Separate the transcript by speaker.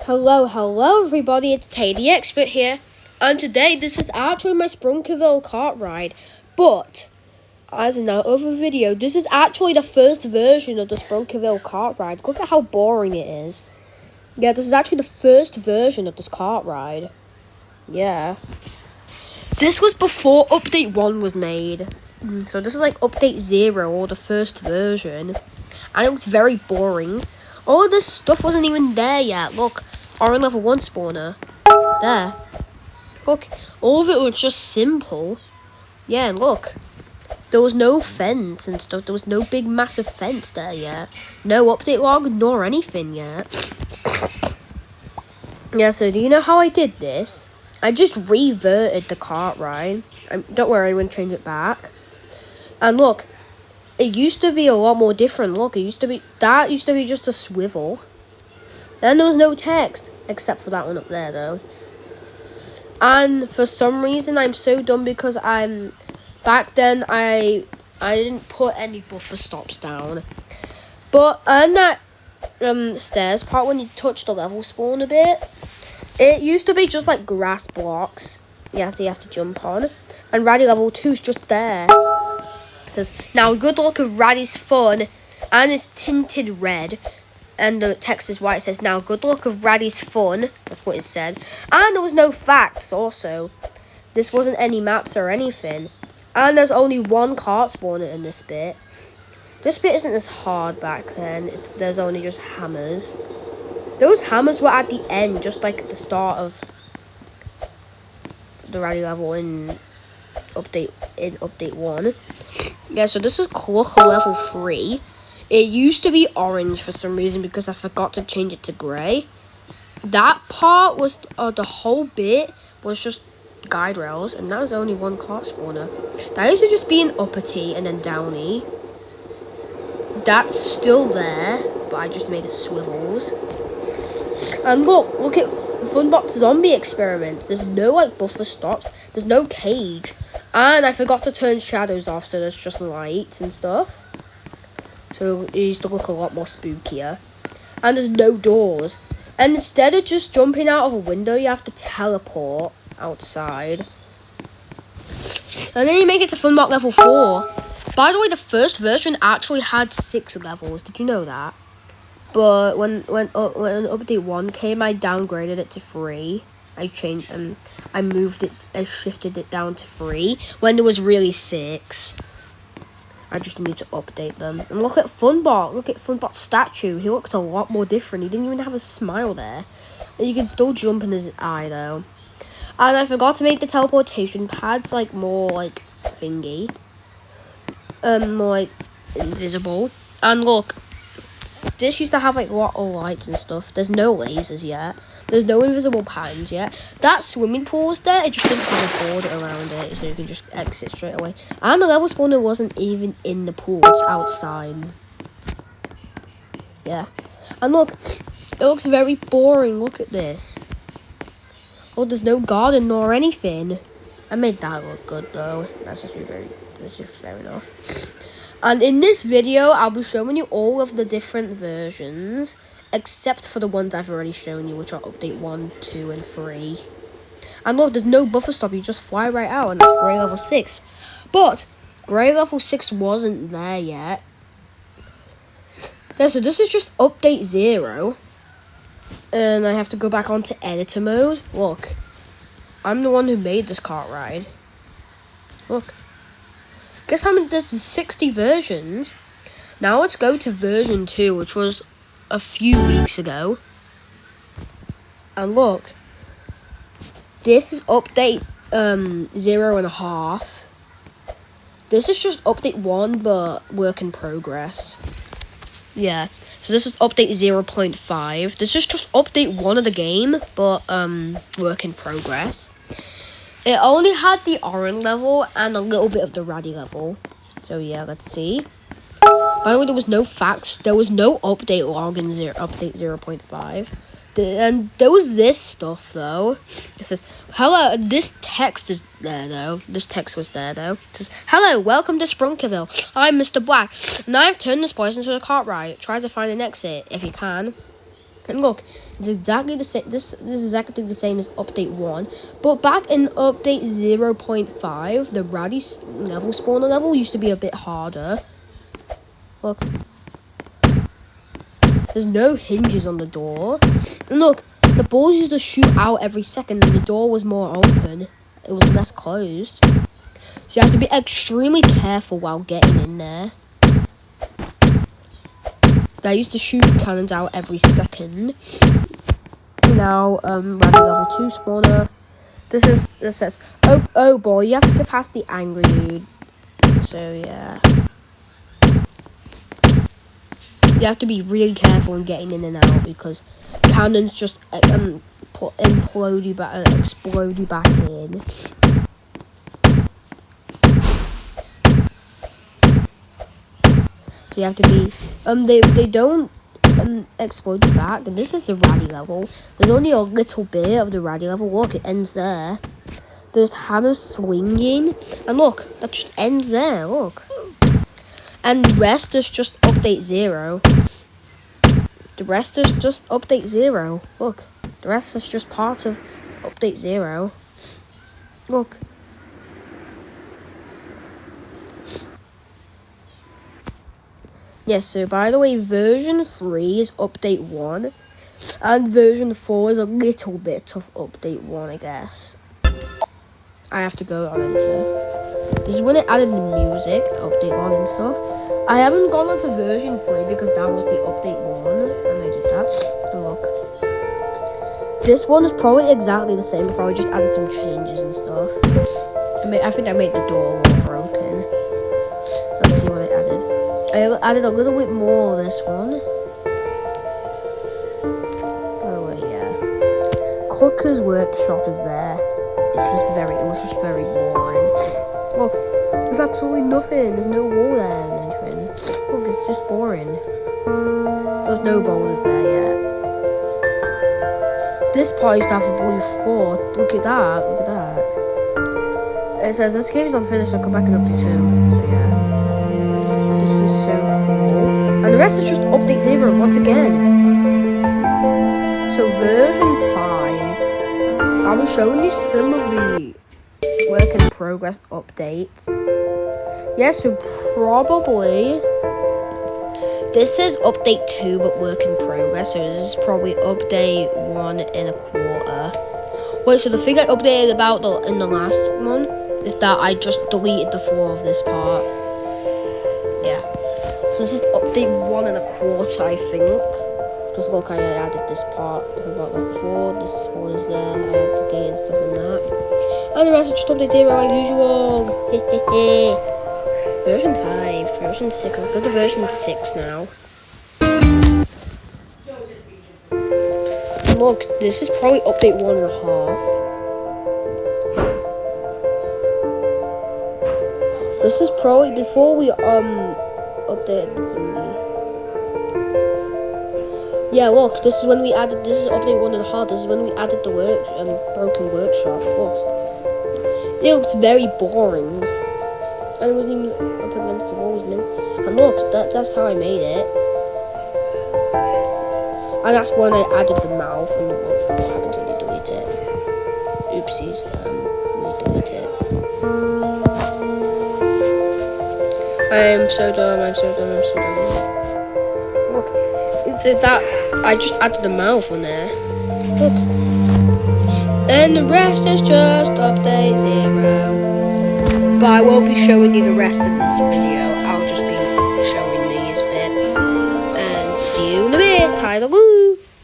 Speaker 1: Hello everybody, it's Tay the Expert here, and today this is actually my Sprunkiville kart ride, but as in our other video, this is actually the first version of the Sprunkiville kart ride. Look at how boring it is. Yeah, this is actually the first version of this kart ride. Yeah. This was before Update 1 was made, so this is like Update 0 or the first version, and it was very boring. All of this stuff wasn't even there yet. Look, our level 1 spawner. There. Look, all of it was just simple. Yeah, and look. There was no fence and stuff. There was no big massive fence there yet. No update log nor anything yet. Yeah, so do you know how I did this? I just reverted the kart ride. Don't worry, I'm going to change it back. And look. It used to be a lot more different. Look, that used to be just a swivel. And there was no text, except for that one up there, though. And for some reason, I'm so dumb because back then I didn't put any buffer stops down. But on that stairs part, when you touch the level spawn a bit, it used to be just like grass blocks. Yeah, so you have to jump on. And Rally level 2 is just there. Says, now good luck of Raddy's fun, and it's tinted red, and the text is white. It says, now good luck of Raddy's fun. That's what it said. And there was no facts also. This wasn't any maps or anything. And there's only one kart spawner in this bit. This bit isn't as hard back then. There's only just hammers. Those hammers were at the end, just like at the start of the Raddy level in update 1. Yeah, so this is clock level 3. It used to be orange for some reason because I forgot to change it to grey. That part was, the whole bit was just guide rails, and that was only one kart spawner. That used to just be an uppity and then downy. That's still there, but I just made it swivels. And look at Funbot's zombie experiment. There's no like buffer stops. There's no cage. And I forgot to turn shadows off, so there's just lights and stuff. So it used to look a lot more spookier. And there's no doors. And instead of just jumping out of a window, you have to teleport outside. And then you make it to Funbot level 4. By the way, the first version actually had 6 levels. Did you know that? But when update 1 came, I downgraded it to 3. I changed I shifted it down to 3 when there was really 6. I just need to update them. And look at Funbot. Look at Funbot's statue. He looked a lot more different. He didn't even have a smile there. And you can still jump in his eye though. And I forgot to make the teleportation pads like more like thingy. More like invisible. And look. This used to have like a lot of lights and stuff. There's no lasers yet. There's no invisible patterns yet. That swimming pool was there. It just didn't have a border around it, so you can just exit straight away. And the level spawner wasn't even in the pool. It's outside. Yeah. And look, it looks very boring. Look at this. Oh, there's no garden nor anything. I made that look good though. That's just fair enough. And in this video, I'll be showing you all of the different versions, except for the ones I've already shown you, which are update 1, 2, and 3. And look, there's no buffer stop, you just fly right out, and that's grey level 6. But grey level 6 wasn't there yet. Yeah, so this is just update 0. And I have to go back onto editor mode. Look, I'm the one who made this kart ride. Look. Guess how many? There's 60 versions. Now let's go to version 2, which was a few weeks ago. And look, this is update 0.5. This is just update 1, but work in progress. Yeah. So this is update 0.5. This is just update 1 of the game, but work in progress. It only had the orange level and a little bit of the Raddy level. So yeah, let's see. By the way, there was no facts. There was no update log in update 0.5. And there was this stuff though. It says, hello, this text is there though. This text was there though. It says, hello, welcome to Sprunkiville. I'm Mr. Black. And I've turned this place into a kart ride. Try to find an exit if you can. And look, it's exactly the same. This is exactly the same as update 1. But back in update 0.5, the Ratty level spawner level used to be a bit harder. Look. There's no hinges on the door. And look, the balls used to shoot out every second and the door was more open. It was less closed. So you have to be extremely careful while getting in there. They used to shoot cannons out every second. Now, Ratty level 2 spawner. This says, oh boy, you have to get past the angry dude. So yeah. You have to be really careful in getting in and out because cannons just explode you back in. So you have to be they don't explode you back. And this is the Ratty level. There's only a little bit of the Ratty level. Look, it ends there. There's hammers swinging, and look, that just ends there. Look. And the rest is just update 0. The rest is just update 0. Look. The rest is just part of update 0. Look. Yes, so by the way, version 3 is update 1. And version 4 is a little bit of update 1, I guess. I have to go on editor. This is when it added the music, update log and stuff. I haven't gone on to version 3 because that was the update 1, and I did that. And look. This one is probably exactly the same, probably just added some changes and stuff. I think I made the door more broken. Let's see what I added. I added a little bit more of this one. By the way, yeah. Cooker's workshop is there. It was just very boring. Look, there's absolutely nothing. There's no wall there and anything. Look, it's just boring. There's no boulders there yet. This part used to have a blue floor. Look at that. Look at that. It says this game is unfinished. I'll come back in update 2. So yeah, this is so cool. And the rest is just update 0 once again. So version 5. I was showing you some of the work in progress updates. Yeah, so probably this is update 2 but work in progress, so this is probably update 1.25. Wait, so the thing I updated about in the last one is that I just deleted the floor of this part. Yeah, so this is update 1.25, I think. Because look, I added this part about the floor, this one is there, I have the gate and stuff and that. And the rest is just update 0 like usual. Version 5, version 6, let's go to version 6 now. And look, this is probably update 1.5. This is probably before we updated the thingy. Yeah, look, this is when we added, this is update 1.5, this is when we added the broken workshop. Look. It looks very boring. And it wasn't even up against the walls, man. And look, that's how I made it. And that's when I added the mouth and what happened when you delete it. Oopsies, we delete it. I'm so dumb. Look, is it that I just added the mouth on there? Look. And the rest is just update 0. But I won't be showing you the rest in this video. I'll just be showing these bits. And see you in a bit. Toodaloo!